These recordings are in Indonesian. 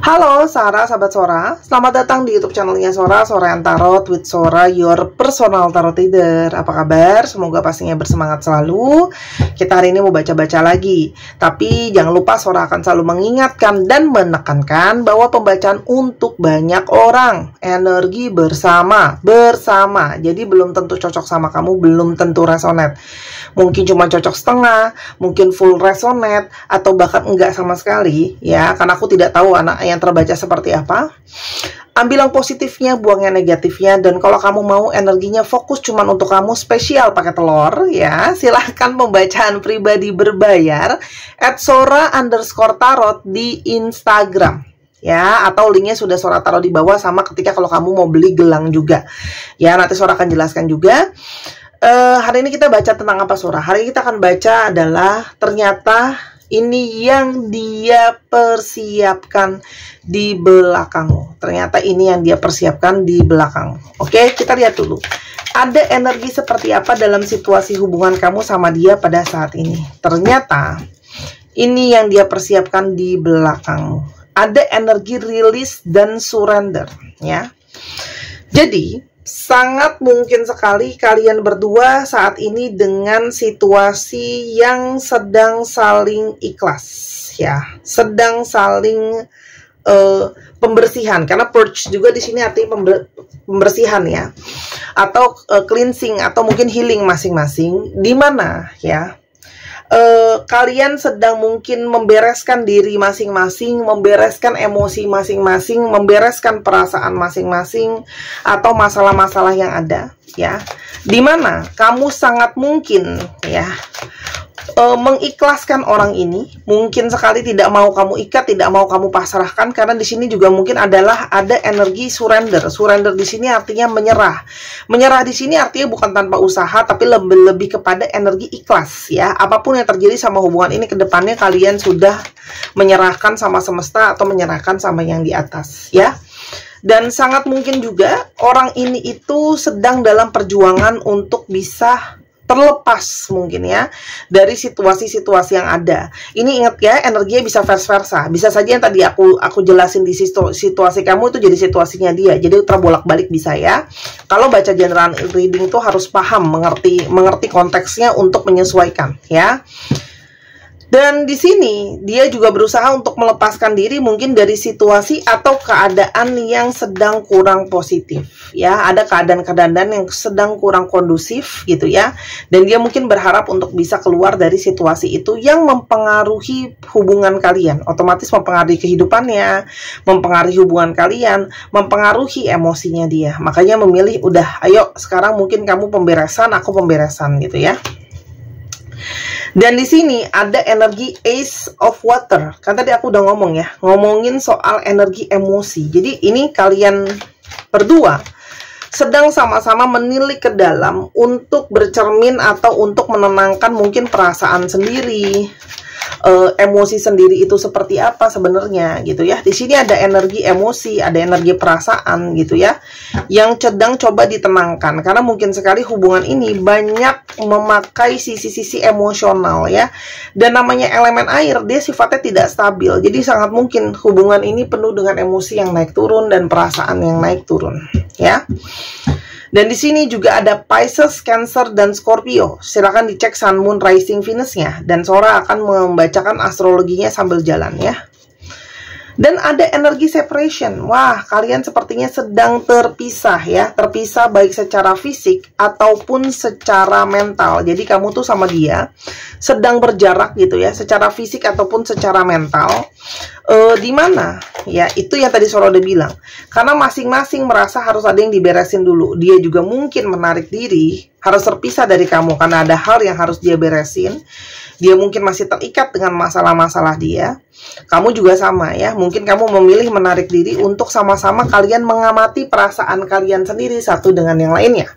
Halo Sarah, sahabat Sora. Selamat datang di YouTube channelnya Sora, Sora yang Tarot with Sora, your personal tarot reader. Apa kabar? Semoga pastinya bersemangat selalu. Kita hari ini mau baca-baca lagi. Tapi jangan lupa Sora akan selalu mengingatkan dan menekankan bahwa pembacaan untuk banyak orang. Energi bersama. Jadi belum tentu cocok sama kamu, belum tentu resonate. Mungkin cuma cocok setengah, mungkin full resonate, atau bahkan enggak sama sekali. Ya, karena aku tidak tahu anak yang terbaca seperti apa. Ambil yang positifnya, buang yang negatifnya. Dan kalau kamu mau energinya fokus cuman untuk kamu, spesial pakai telur ya, silahkan pembacaan pribadi berbayar @sora_tarot di Instagram ya, atau linknya sudah Sora taruh di bawah, sama ketika kalau kamu mau beli gelang juga ya, nanti Sora akan jelaskan juga. Hari ini kita baca tentang apa, Sora? Hari ini kita akan baca adalah ternyata ini yang dia persiapkan di belakangmu. Ternyata ini yang dia persiapkan di belakangmu. Oke, kita lihat dulu. Ada energi seperti apa dalam situasi hubungan kamu sama dia pada saat ini. Ternyata ini yang dia persiapkan di belakangmu. Ada energi rilis dan surrender ya. Jadi sangat mungkin sekali kalian berdua saat ini dengan situasi yang sedang saling ikhlas ya, sedang saling pembersihan, karena purge juga di sini artinya pembersihan ya, atau cleansing atau mungkin healing masing-masing, di mana ya kalian sedang mungkin membereskan diri masing-masing, membereskan emosi masing-masing, membereskan perasaan masing-masing, atau masalah-masalah yang ada ya, dimana kamu sangat mungkin ya mengikhlaskan orang ini. Mungkin sekali tidak mau kamu ikat, tidak mau kamu pasrahkan, karena di sini juga mungkin adalah ada energi surrender. Surrender di sini artinya menyerah. Menyerah di sini artinya bukan tanpa usaha, tapi lebih kepada energi ikhlas ya. Apapun yang terjadi sama hubungan ini ke depannya, kalian sudah menyerahkan sama semesta atau menyerahkan sama yang di atas ya. Dan sangat mungkin juga orang ini itu sedang dalam perjuangan untuk bisa terlepas mungkin ya dari situasi-situasi yang ada. Ini ingat ya, energinya bisa vice versa. Bisa saja yang tadi aku jelasin di situasi kamu itu jadi situasinya dia. Jadi terbolak-balik bisa ya. Kalau baca general reading itu harus paham, mengerti konteksnya untuk menyesuaikan ya. Dan di sini dia juga berusaha untuk melepaskan diri mungkin dari situasi atau keadaan yang sedang kurang positif ya. Ada keadaan-keadaan yang sedang kurang kondusif gitu ya. Dan dia mungkin berharap untuk bisa keluar dari situasi itu yang mempengaruhi hubungan kalian. Otomatis mempengaruhi kehidupannya, mempengaruhi hubungan kalian, mempengaruhi emosinya dia. Makanya memilih udah, ayo sekarang mungkin kamu pemberesan, aku pemberesan gitu ya. Dan di sini ada energi Ace of Water. Kan tadi aku udah ngomong ya, ngomongin soal energi emosi. Jadi ini kalian berdua sedang sama-sama menilik ke dalam untuk bercermin atau untuk menenangkan mungkin perasaan sendiri, emosi sendiri itu seperti apa sebenarnya gitu ya. Di sini ada energi emosi, ada energi perasaan gitu ya, yang sedang coba ditenangkan, karena mungkin sekali hubungan ini banyak memakai sisi-sisi emosional ya. Dan namanya elemen air, dia sifatnya tidak stabil. Jadi sangat mungkin hubungan ini penuh dengan emosi yang naik turun dan perasaan yang naik turun ya. Dan di sini juga ada Pisces, Cancer, dan Scorpio. Silakan dicek Sun, Moon, Rising, Venus-nya. Dan Sora akan membacakan astrologinya sambil jalan ya. Dan ada energi separation. Wah, kalian sepertinya sedang terpisah ya. Terpisah baik secara fisik ataupun secara mental. Jadi kamu tuh sama dia sedang berjarak gitu ya, secara fisik ataupun secara mental. Di mana ya, itu yang tadi Sora udah bilang. Karena masing-masing merasa harus ada yang diberesin dulu. Dia juga mungkin menarik diri, harus terpisah dari kamu karena ada hal yang harus dia beresin. Dia mungkin masih terikat dengan masalah-masalah dia. Kamu juga sama ya. Mungkin kamu memilih menarik diri untuk sama-sama kalian mengamati perasaan kalian sendiri satu dengan yang lainnya.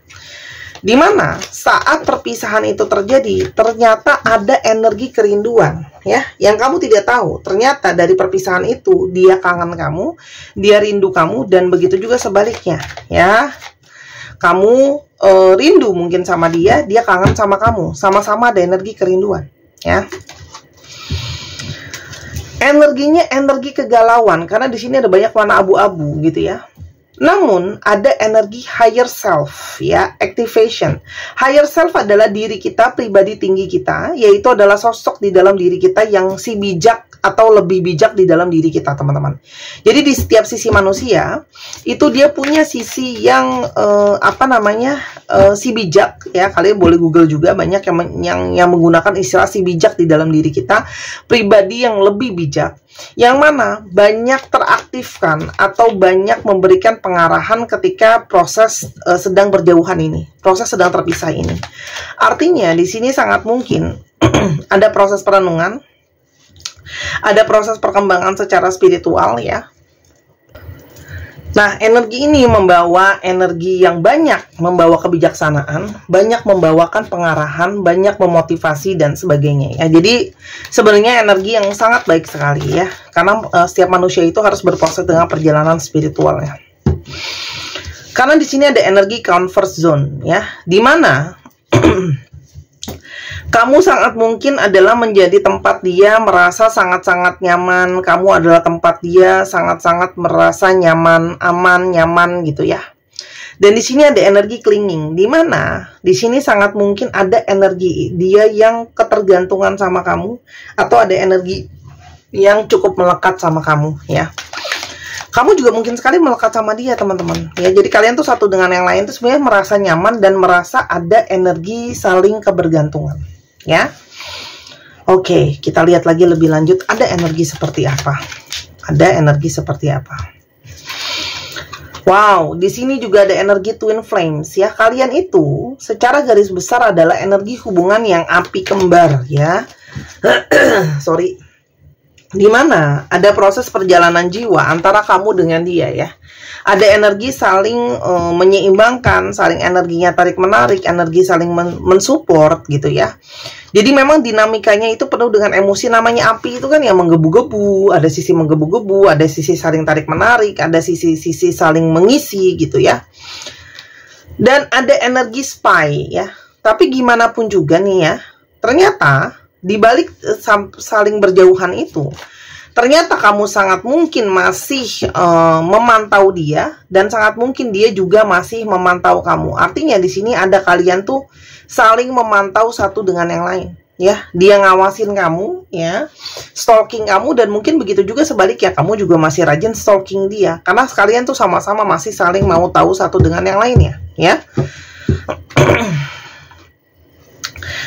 Dimana saat perpisahan itu terjadi, ternyata ada energi kerinduan ya, yang kamu tidak tahu. Ternyata dari perpisahan itu dia kangen kamu, dia rindu kamu, dan begitu juga sebaliknya ya. Kamu rindu mungkin sama dia, dia kangen sama kamu. Sama-sama ada energi kerinduan ya. Energinya energi kegalauan, karena di sini ada banyak warna abu-abu gitu ya. Namun ada energi higher self ya, activation. Higher self adalah diri kita, pribadi tinggi kita, yaitu adalah sosok di dalam diri kita yang si bijak atau lebih bijak di dalam diri kita, teman-teman. Jadi di setiap sisi manusia itu dia punya sisi yang si bijak ya. Kalian boleh Google juga, banyak yang menggunakan istilah si bijak di dalam diri kita, pribadi yang lebih bijak, yang mana banyak teraktifkan atau banyak memberikan pengarahan ketika proses sedang berjauhan ini, proses sedang terpisah ini. Artinya di sini sangat mungkin ada proses perenungan, ada proses perkembangan secara spiritual ya. Nah, energi ini membawa energi yang banyak, membawa kebijaksanaan, banyak membawakan pengarahan, banyak memotivasi dan sebagainya ya. Jadi sebenarnya energi yang sangat baik sekali ya, karena setiap manusia itu harus berproses dengan perjalanan spiritualnya. Karena di sini ada energi comfort zone ya, di mana kamu sangat mungkin adalah menjadi tempat dia merasa sangat-sangat nyaman. Kamu adalah tempat dia sangat-sangat merasa nyaman, aman, nyaman gitu ya. Dan di sini ada energi clinging, di mana di sini sangat mungkin ada energi dia yang ketergantungan sama kamu, atau ada energi yang cukup melekat sama kamu ya. Kamu juga mungkin sekali melekat sama dia, teman-teman ya. Jadi kalian tuh satu dengan yang lain tuh sebenarnya merasa nyaman dan merasa ada energi saling kebergantungan ya. Oke, kita lihat lagi lebih lanjut, ada energi seperti apa? Ada energi seperti apa? Wow, di sini juga ada energi twin flames ya. Kalian itu secara garis besar adalah energi hubungan yang api kembar ya. Sorry. Di mana ada proses perjalanan jiwa antara kamu dengan dia ya. Ada energi saling menyeimbangkan, saling energinya tarik-menarik, energi saling mensupport gitu ya. Jadi memang dinamikanya itu penuh dengan emosi, namanya api itu kan ya menggebu-gebu, ada sisi menggebu-gebu, ada sisi saling tarik-menarik, ada sisi saling mengisi gitu ya. Dan ada energi spy ya. Tapi gimana pun juga nih ya, ternyata di balik saling berjauhan itu, ternyata kamu sangat mungkin masih memantau dia, dan sangat mungkin dia juga masih memantau kamu. Artinya di sini ada kalian tuh saling memantau satu dengan yang lain ya. Dia ngawasin kamu ya, stalking kamu, dan mungkin begitu juga sebaliknya, kamu juga masih rajin stalking dia, karena kalian tuh sama-sama masih saling mau tahu satu dengan yang lainnya ya.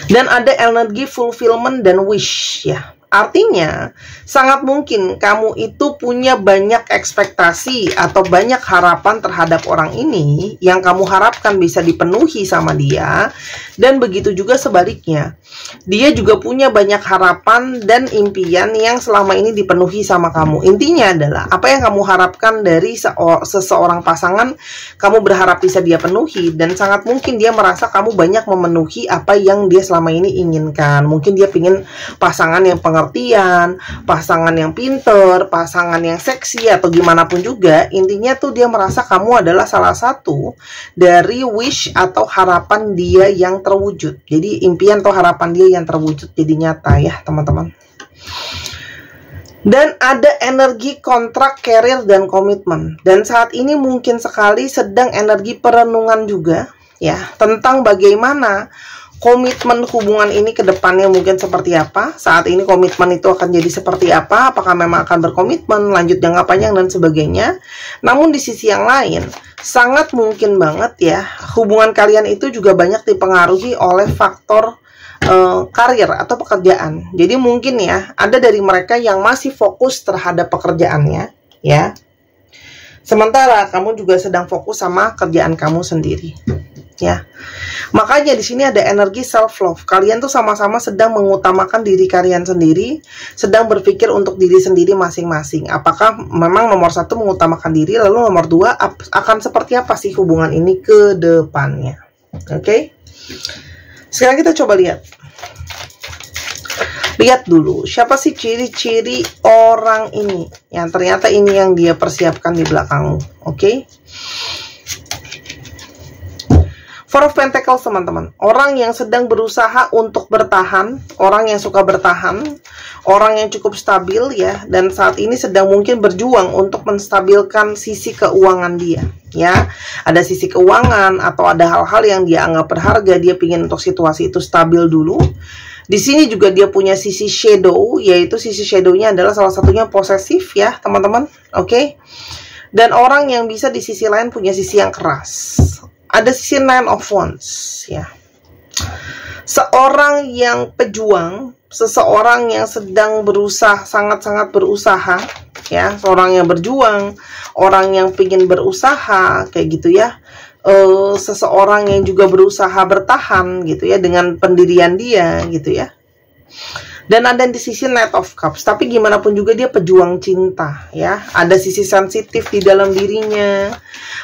Dan ada energi fulfillment dan wish ya. Artinya sangat mungkin kamu itu punya banyak ekspektasi atau banyak harapan terhadap orang ini, yang kamu harapkan bisa dipenuhi sama dia. Dan begitu juga sebaliknya, dia juga punya banyak harapan dan impian yang selama ini dipenuhi sama kamu. Intinya adalah apa yang kamu harapkan dari seseorang pasangan, kamu berharap bisa dia penuhi, dan sangat mungkin dia merasa kamu banyak memenuhi apa yang dia selama ini inginkan. Mungkin dia ingin pasangan yang pengertian, pasangan yang pinter, pasangan yang seksi, atau gimana pun juga. Intinya tuh dia merasa kamu adalah salah satu dari wish atau harapan dia yang terwujud. Jadi impian atau harapan dia yang terwujud jadi nyata ya, teman-teman. Dan ada energi kontrak, karir, dan komitmen. Dan saat ini mungkin sekali sedang energi perenungan juga ya, tentang bagaimana komitmen hubungan ini ke depannya mungkin seperti apa. Saat ini komitmen itu akan jadi seperti apa, apakah memang akan berkomitmen, lanjut jangka panjang, dan sebagainya. Namun di sisi yang lain, sangat mungkin banget ya, hubungan kalian itu juga banyak dipengaruhi oleh faktor karir atau pekerjaan. Jadi mungkin ya, ada dari mereka yang masih fokus terhadap pekerjaannya ya, sementara kamu juga sedang fokus sama kerjaan kamu sendiri ya. Makanya di sini ada energi self love. Kalian tuh sama-sama sedang mengutamakan diri kalian sendiri, sedang berpikir untuk diri sendiri masing-masing. Apakah memang nomor satu mengutamakan diri, lalu nomor dua akan seperti apa sih hubungan ini ke depannya. Oke? Sekarang kita coba lihat. Lihat dulu, siapa sih ciri-ciri orang ini yang ternyata ini yang dia persiapkan di belakangmu. Oke? Four of Pentacles, teman-teman. Orang yang sedang berusaha untuk bertahan, orang yang suka bertahan, orang yang cukup stabil ya, dan saat ini sedang mungkin berjuang untuk menstabilkan sisi keuangan dia. Ya, ada sisi keuangan atau ada hal-hal yang dia anggap berharga, dia pingin untuk situasi itu stabil dulu. Di sini juga dia punya sisi shadow, yaitu sisi shadownya adalah salah satunya posesif ya, teman-teman. Oke. Dan orang yang bisa di sisi lain punya sisi yang keras. Ada sisi Nine of Wands ya. Seorang yang pejuang, seseorang yang sedang berusaha, sangat-sangat berusaha ya, seorang yang berjuang, orang yang ingin berusaha kayak gitu ya. Seseorang yang juga berusaha bertahan gitu ya dengan pendirian dia gitu ya. Dan ada di sisi Knight of Cups, tapi gimana pun juga dia pejuang cinta ya. Ada sisi sensitif di dalam dirinya.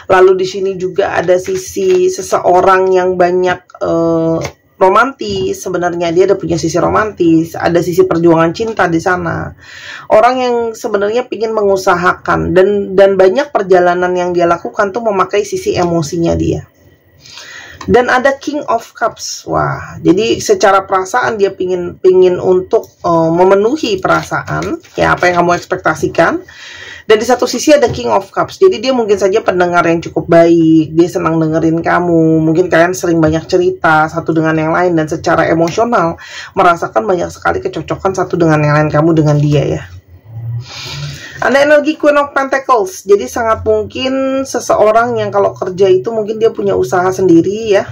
Lalu di sini juga ada sisi seseorang yang banyak romantis. Sebenarnya dia ada punya sisi romantis, ada sisi perjuangan cinta di sana. Orang yang sebenarnya ingin mengusahakan dan banyak perjalanan yang dia lakukan tuh memakai sisi emosinya dia. Dan ada King of Cups. Wah, jadi secara perasaan dia pingin untuk memenuhi perasaan ya, apa yang kamu ekspektasikan. Dan di satu sisi ada King of Cups. Jadi dia mungkin saja pendengar yang cukup baik, dia senang dengerin kamu, mungkin kalian sering banyak cerita satu dengan yang lain, dan secara emosional merasakan banyak sekali kecocokan satu dengan yang lain, kamu dengan dia ya. Ada energi Queen of Pentacles. Jadi sangat mungkin seseorang yang kalau kerja itu mungkin dia punya usaha sendiri ya.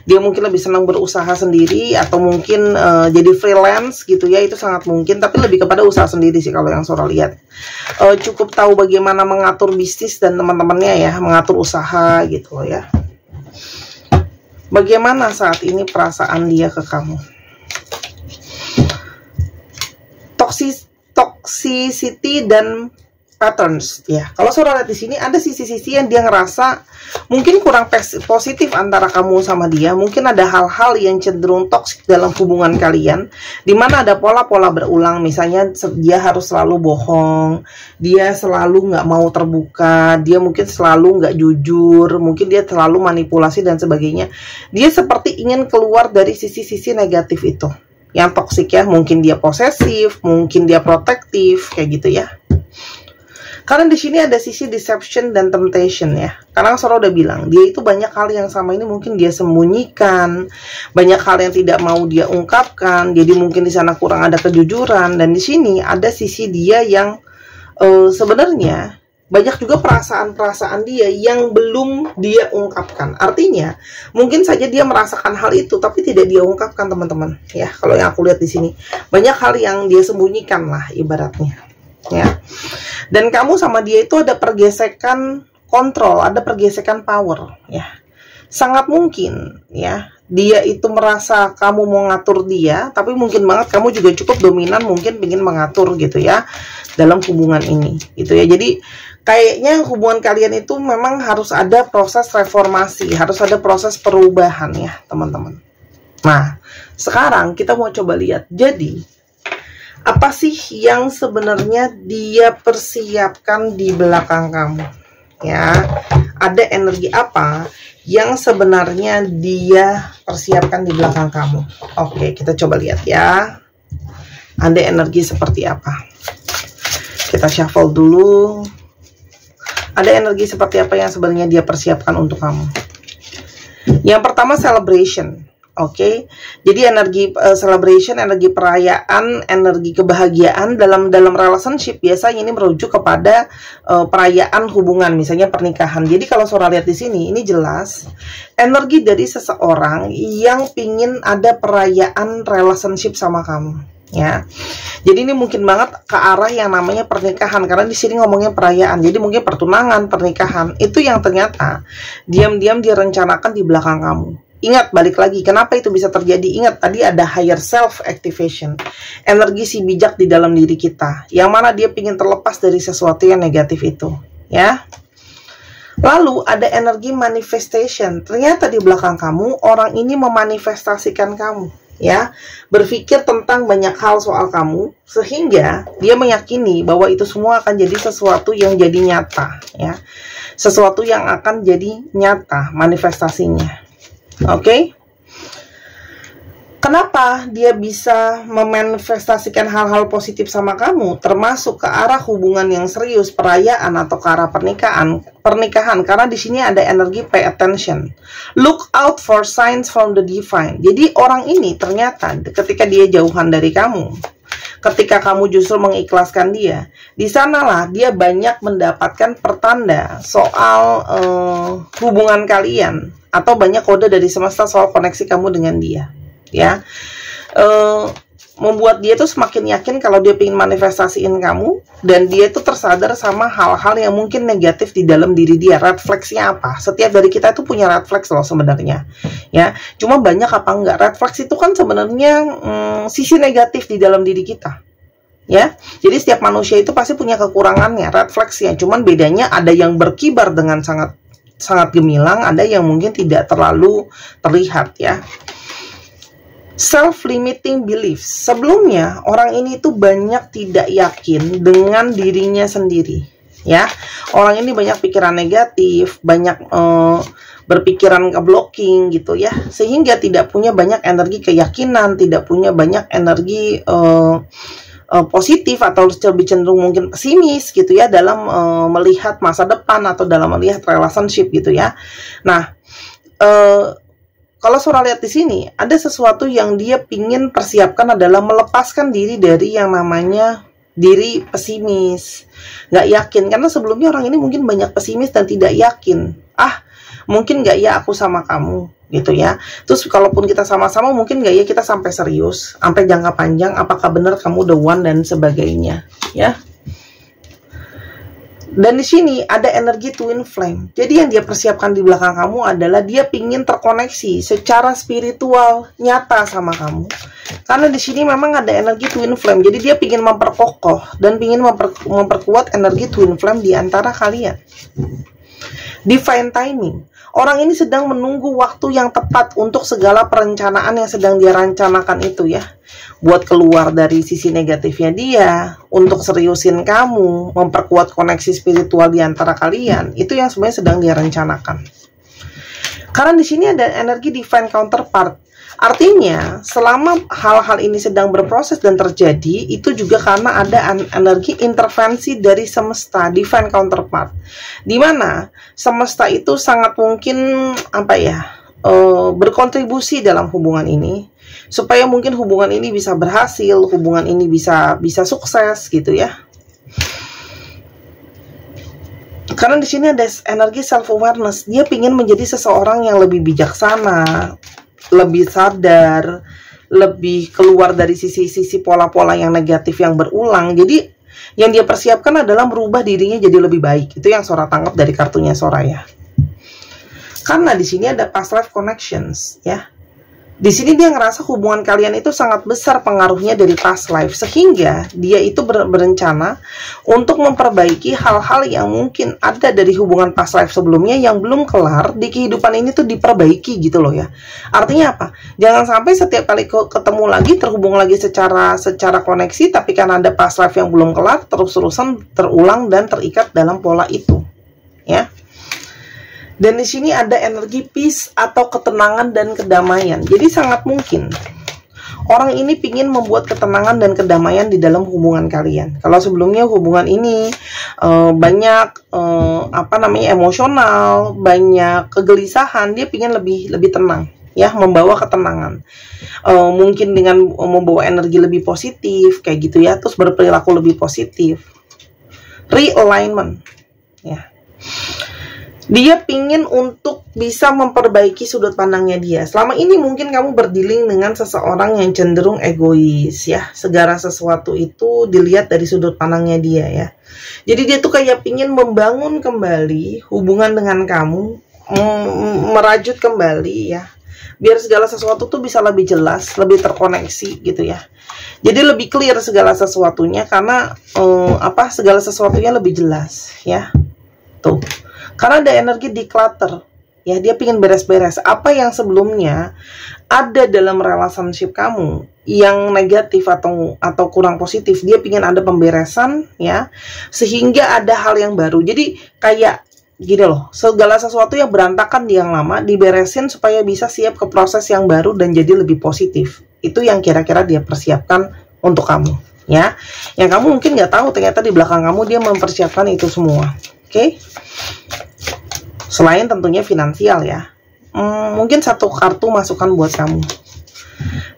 Dia mungkin lebih senang berusaha sendiri, atau mungkin jadi freelance gitu ya, itu sangat mungkin. Tapi lebih kepada usaha sendiri sih kalau yang Sora lihat. Cukup tahu bagaimana mengatur bisnis dan teman-temannya ya, mengatur usaha gitu ya. Bagaimana saat ini perasaan dia ke kamu? Toxicity dan patterns ya. Kalau Sora lihat di sini ada sisi-sisi yang dia ngerasa mungkin kurang positif antara kamu sama dia. Mungkin ada hal-hal yang cenderung toksik dalam hubungan kalian, dimana ada pola-pola berulang. Misalnya dia harus selalu bohong, dia selalu nggak mau terbuka, dia mungkin selalu nggak jujur, mungkin dia selalu manipulasi dan sebagainya. Dia seperti ingin keluar dari sisi-sisi negatif itu yang toksik ya. Mungkin dia posesif, mungkin dia protektif kayak gitu ya. Karena di sini ada sisi deception dan temptation ya. Karena Sora udah bilang, dia itu banyak hal yang sama ini mungkin dia sembunyikan, banyak hal yang tidak mau dia ungkapkan. Jadi mungkin di sana kurang ada kejujuran, dan di sini ada sisi dia yang sebenarnya banyak juga perasaan-perasaan dia yang belum dia ungkapkan. Artinya, mungkin saja dia merasakan hal itu tapi tidak dia ungkapkan, teman-teman. Ya, kalau yang aku lihat di sini, banyak hal yang dia sembunyikan lah ibaratnya. Ya. Dan kamu sama dia itu ada pergesekan kontrol, ada pergesekan power ya. Sangat mungkin ya, dia itu merasa kamu mau ngatur dia, tapi mungkin banget kamu juga cukup dominan, mungkin ingin mengatur gitu ya dalam hubungan ini gitu ya. Jadi kayaknya hubungan kalian itu memang harus ada proses reformasi, harus ada proses perubahan ya, teman-teman. Nah, sekarang kita mau coba lihat, jadi apa sih yang sebenarnya dia persiapkan di belakang kamu? Ya, ada energi apa yang sebenarnya dia persiapkan di belakang kamu? Oke, kita coba lihat ya. Ada energi seperti apa? Kita shuffle dulu. Ada energi seperti apa yang sebenarnya dia persiapkan untuk kamu? Yang pertama, celebration. Oke, jadi energi celebration, energi perayaan, energi kebahagiaan dalam relationship biasanya ini merujuk kepada perayaan hubungan, misalnya pernikahan. Jadi kalau Sora lihat di sini, ini jelas energi dari seseorang yang pingin ada perayaan relationship sama kamu, ya. Jadi ini mungkin banget ke arah yang namanya pernikahan, karena di sini ngomongnya perayaan. Jadi mungkin pertunangan, pernikahan itu yang ternyata diam-diam direncanakan di belakang kamu. Ingat, balik lagi, kenapa itu bisa terjadi? Ingat, tadi ada higher self activation, energi si bijak di dalam diri kita, yang mana dia ingin terlepas dari sesuatu yang negatif itu, ya. Lalu ada energi manifestation. Ternyata di belakang kamu, orang ini memanifestasikan kamu, ya, berpikir tentang banyak hal soal kamu, sehingga dia meyakini bahwa itu semua akan jadi sesuatu yang jadi nyata, ya, sesuatu yang akan jadi nyata manifestasinya. Oke? Kenapa dia bisa memanifestasikan hal-hal positif sama kamu, termasuk ke arah hubungan yang serius, perayaan atau ke arah pernikahan? Karena di sini ada energi pay attention. Look out for signs from the divine. Jadi orang ini ternyata ketika dia jauhan dari kamu, ketika kamu justru mengikhlaskan dia, di sanalah dia banyak mendapatkan pertanda soal hubungan kalian, atau banyak kode dari semesta soal koneksi kamu dengan dia. Ya, membuat dia tuh semakin yakin kalau dia pengen manifestasiin kamu, dan dia tuh tersadar sama hal-hal yang mungkin negatif di dalam diri dia. Red flags-nya apa? Setiap dari kita itu punya red flags loh sebenarnya. Ya, cuma banyak apa enggak? Red flags itu kan sebenarnya sisi negatif di dalam diri kita. Ya, jadi setiap manusia itu pasti punya kekurangannya, red flags-nya. Cuman bedanya ada yang berkibar dengan sangat gemilang, ada yang mungkin tidak terlalu terlihat ya. Self-limiting beliefs. Sebelumnya orang ini tuh banyak tidak yakin dengan dirinya sendiri. Ya, orang ini banyak pikiran negatif, banyak berpikiran ke blocking gitu ya, sehingga tidak punya banyak energi keyakinan, tidak punya banyak energi positif, atau lebih cenderung mungkin pesimis gitu ya dalam melihat masa depan atau dalam melihat relationship gitu ya. Nah, kalau Sora lihat di sini, ada sesuatu yang dia pingin persiapkan adalah melepaskan diri dari yang namanya diri pesimis, nggak yakin. Karena sebelumnya orang ini mungkin banyak pesimis dan tidak yakin. Mungkin nggak ya aku sama kamu, gitu ya. Terus kalaupun kita sama-sama, mungkin nggak ya kita sampai serius, sampai jangka panjang, apakah benar kamu the one dan sebagainya, ya. Dan di sini ada energi twin flame. Jadi yang dia persiapkan di belakang kamu adalah dia pingin terkoneksi secara spiritual nyata sama kamu. Karena di sini memang ada energi twin flame. Jadi dia pingin memperkokoh dan pingin memperkuat energi twin flame di antara kalian. Divine timing. Orang ini sedang menunggu waktu yang tepat untuk segala perencanaan yang sedang dia rencanakan itu ya. Buat keluar dari sisi negatifnya dia, untuk seriusin kamu, memperkuat koneksi spiritual di antara kalian. Itu yang sebenarnya sedang dia rencanakan. Karena di sini ada energi divine counterpart. Artinya, selama hal-hal ini sedang berproses dan terjadi, itu juga karena ada energi intervensi dari semesta, divine counterpart. Di mana semesta itu sangat mungkin berkontribusi dalam hubungan ini, supaya mungkin hubungan ini bisa berhasil, hubungan ini bisa sukses gitu ya. Karena di sini ada energi self awareness. Dia ingin menjadi seseorang yang lebih bijaksana, lebih sadar, lebih keluar dari sisi-sisi pola-pola yang negatif yang berulang. Jadi yang dia persiapkan adalah merubah dirinya jadi lebih baik. Itu yang Sora tangkap dari kartunya Sora ya. Karena di sini ada past life connections ya. Di sini dia ngerasa hubungan kalian itu sangat besar pengaruhnya dari past life, sehingga dia itu berencana untuk memperbaiki hal-hal yang mungkin ada dari hubungan past life sebelumnya yang belum kelar di kehidupan ini tuh diperbaiki gitu loh ya. Artinya apa? Jangan sampai setiap kali ketemu lagi, terhubung lagi secara koneksi, tapi karena ada past life yang belum kelar, terus-terusan terulang dan terikat dalam pola itu ya. Dan di sini ada energi peace atau ketenangan dan kedamaian. Jadi sangat mungkin orang ini ingin membuat ketenangan dan kedamaian di dalam hubungan kalian. Kalau sebelumnya hubungan ini banyak emosional, banyak kegelisahan, dia ingin lebih tenang ya, membawa ketenangan. Mungkin dengan membawa energi lebih positif kayak gitu ya, terus berperilaku lebih positif. Realignment ya. Dia pingin untuk bisa memperbaiki sudut pandangnya dia. Selama ini mungkin kamu berdealing dengan seseorang yang cenderung egois ya. Segala sesuatu itu dilihat dari sudut pandangnya dia ya. Jadi dia tuh kayak pingin membangun kembali hubungan dengan kamu, merajut kembali ya. Biar segala sesuatu tuh bisa lebih jelas, lebih terkoneksi gitu ya. Jadi lebih clear segala sesuatunya, karena segala sesuatunya lebih jelas ya. Tuh. Karena ada energi declutter ya, dia pingin beres-beres apa yang sebelumnya ada dalam relationship kamu yang negatif atau kurang positif. Dia pingin ada pemberesan ya, sehingga ada hal yang baru. Jadi kayak gini loh, segala sesuatu yang berantakan di yang lama diberesin supaya bisa siap ke proses yang baru dan jadi lebih positif. Itu yang kira-kira dia persiapkan untuk kamu, ya. Yang kamu mungkin nggak tahu, ternyata di belakang kamu dia mempersiapkan itu semua. Oke? Selain tentunya finansial ya. Mungkin satu kartu masukan buat kamu.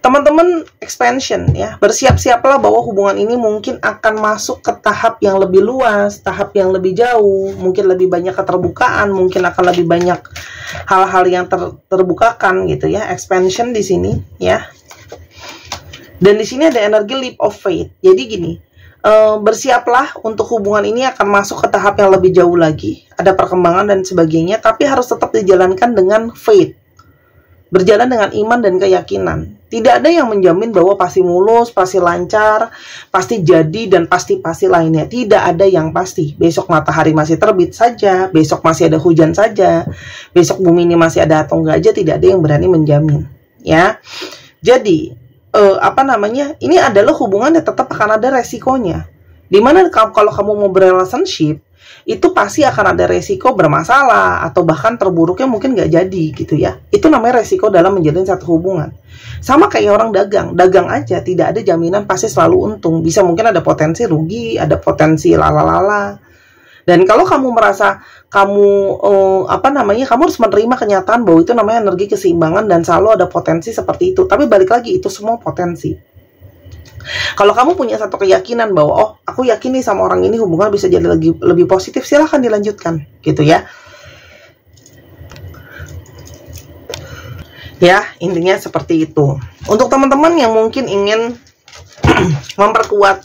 Teman-teman expansion ya, bersiap-siaplah bahwa hubungan ini mungkin akan masuk ke tahap yang lebih luas, tahap yang lebih jauh, mungkin lebih banyak keterbukaan, mungkin akan lebih banyak hal-hal yang terbukakan gitu ya, expansion di sini ya. Dan di sini ada energi leap of faith. Jadi gini, bersiaplah untuk hubungan ini akan masuk ke tahap yang lebih jauh lagi, ada perkembangan dan sebagainya, tapi harus tetap dijalankan dengan faith. Berjalan dengan iman dan keyakinan. Tidak ada yang menjamin bahwa pasti mulus, pasti lancar, pasti jadi, dan pasti lainnya. Tidak ada yang pasti. Besok matahari masih terbit saja, besok masih ada hujan saja, besok bumi ini masih ada atau enggak aja, tidak ada yang berani menjamin. Ya, jadi ini adalah hubungan yang tetap akan ada resikonya. Dimana kalau kamu mau berrelationship, itu pasti akan ada resiko bermasalah atau bahkan terburuknya mungkin nggak jadi gitu ya. Itu namanya resiko dalam menjalin satu hubungan. Sama kayak orang dagang aja tidak ada jaminan pasti selalu untung. Bisa mungkin ada potensi rugi, ada potensi lala. Dan kalau kamu merasa kamu kamu harus menerima kenyataan bahwa itu namanya energi keseimbangan dan selalu ada potensi seperti itu. Tapi balik lagi, itu semua potensi. Kalau kamu punya satu keyakinan bahwa oh, aku yakin nih sama orang ini hubungan bisa jadi lebih positif, silahkan dilanjutkan gitu ya. Ya, intinya seperti itu. Untuk teman-teman yang mungkin ingin memperkuat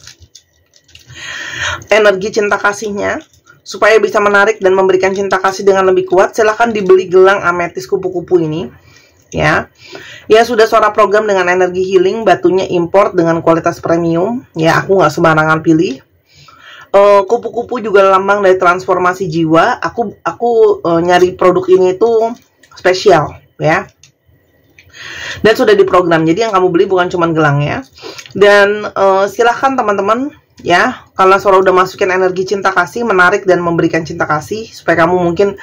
energi cinta kasihnya supaya bisa menarik dan memberikan cinta kasih dengan lebih kuat, silahkan dibeli gelang ametis kupu-kupu ini. Ya sudah suara program dengan energi healing, batunya import dengan kualitas premium. Ya, aku nggak sembarangan pilih. Kupu-kupu juga lambang dari transformasi jiwa. Aku nyari produk ini itu spesial ya. Dan sudah diprogram. Jadi yang kamu beli bukan cuma gelangnya. Dan silahkan teman-teman ya, kalau suara udah masukin energi cinta kasih, menarik dan memberikan cinta kasih supaya kamu mungkin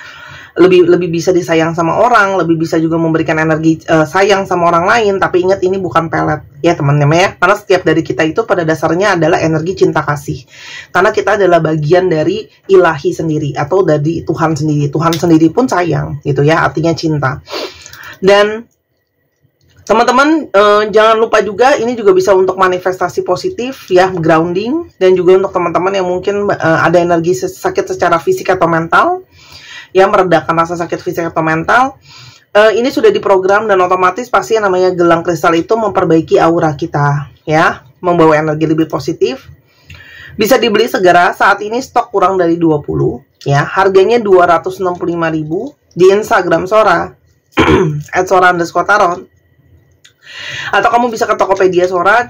lebih bisa disayang sama orang, lebih bisa juga memberikan energi sayang sama orang lain. Tapi ingat, ini bukan pelet ya teman-teman ya, karena setiap dari kita itu pada dasarnya adalah energi cinta kasih, karena kita adalah bagian dari ilahi sendiri atau dari Tuhan sendiri. Tuhan sendiri pun sayang gitu ya, artinya cinta. Dan teman-teman jangan lupa juga, ini juga bisa untuk manifestasi positif ya, grounding. Dan juga untuk teman-teman yang mungkin ada energi sakit secara fisik atau mental, yang meredakan rasa sakit fisik atau mental, ini sudah diprogram dan otomatis pasti yang namanya gelang kristal itu memperbaiki aura kita ya, membawa energi lebih positif. Bisa dibeli segera, saat ini stok kurang dari 20 ya, harganya 265.000 di Instagram Sora @sora_tarot, atau kamu bisa ke Tokopedia Sora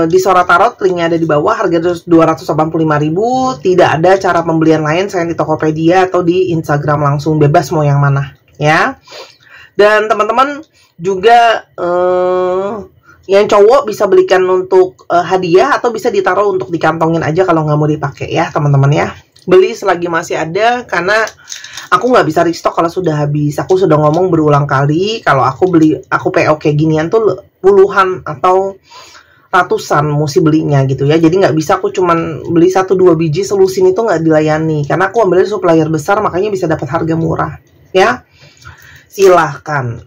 di Sora Tarot, linknya ada di bawah, harga 285.000. Tidak ada cara pembelian lain selain di Tokopedia atau di Instagram langsung, bebas mau yang mana ya. Dan teman-teman juga yang cowok bisa belikan untuk hadiah atau bisa ditaruh untuk dikantongin aja kalau nggak mau dipakai ya teman-teman ya. Beli selagi masih ada, karena aku nggak bisa restock kalau sudah habis. Aku sudah ngomong berulang kali, kalau aku PO kayak ginian tuh puluhan atau ratusan mesti belinya gitu ya. Jadi nggak bisa aku cuman beli 1-2 biji selusin, itu nggak dilayani, karena aku ambil supplier besar, makanya bisa dapat harga murah ya. Silahkan.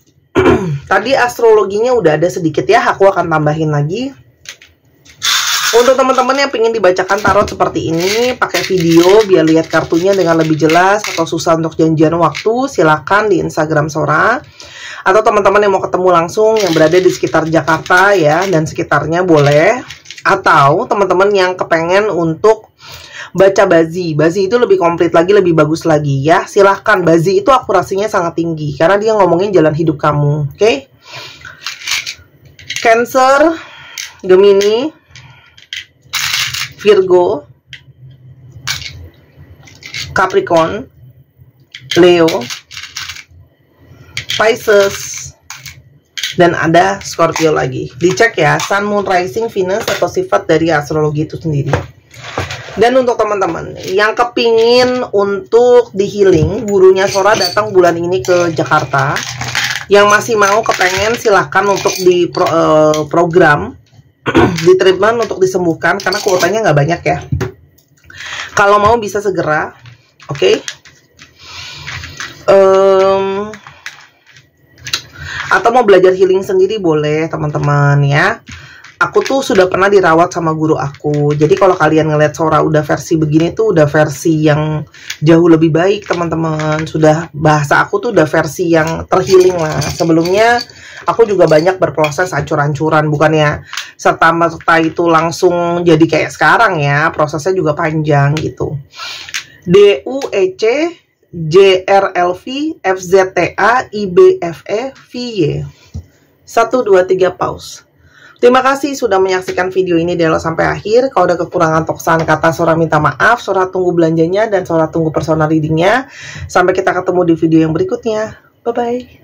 Tadi astrologinya udah ada sedikit ya, aku akan tambahin lagi. Untuk teman-teman yang pengen dibacakan tarot seperti ini pakai video biar lihat kartunya dengan lebih jelas, atau susah untuk janjian waktu, silakan di Instagram Sora. Atau teman-teman yang mau ketemu langsung yang berada di sekitar Jakarta ya dan sekitarnya boleh. Atau teman-teman yang kepengen untuk baca Bazi itu lebih komplit lagi, lebih bagus lagi ya, silahkan. Bazi itu akurasinya sangat tinggi karena dia ngomongin jalan hidup kamu. Oke? Cancer, Gemini, Virgo, Capricorn, Leo, Pisces, dan ada Scorpio lagi. Dicek ya, Sun, Moon, Rising, Venus atau sifat dari astrologi itu sendiri. Dan untuk teman-teman yang kepingin untuk di healing, gurunya Sora datang bulan ini ke Jakarta. Yang masih mau kepengen silahkan untuk di program di treatment untuk disembuhkan, karena kuotanya nggak banyak ya. Kalau mau bisa segera, oke? Atau mau belajar healing sendiri boleh teman-teman ya. Aku tuh sudah pernah dirawat sama guru aku. Jadi kalau kalian ngeliat Sora udah versi begini tuh udah versi yang jauh lebih baik teman-teman. Sudah, bahasa aku tuh udah versi yang terhealing lah. Sebelumnya aku juga banyak berproses ancur-ancuran, bukannya serta-merta itu langsung jadi kayak sekarang ya. Prosesnya juga panjang gitu. DUEC JRLV FZTA IBFE VY 1, 2, 3 pause. Terima kasih sudah menyaksikan video ini dari awal sampai akhir. Kalau ada kekurangan toksan kata, Sora minta maaf. Sora tunggu belanjanya dan Sora tunggu personal readingnya. Sampai kita ketemu di video yang berikutnya. Bye-bye.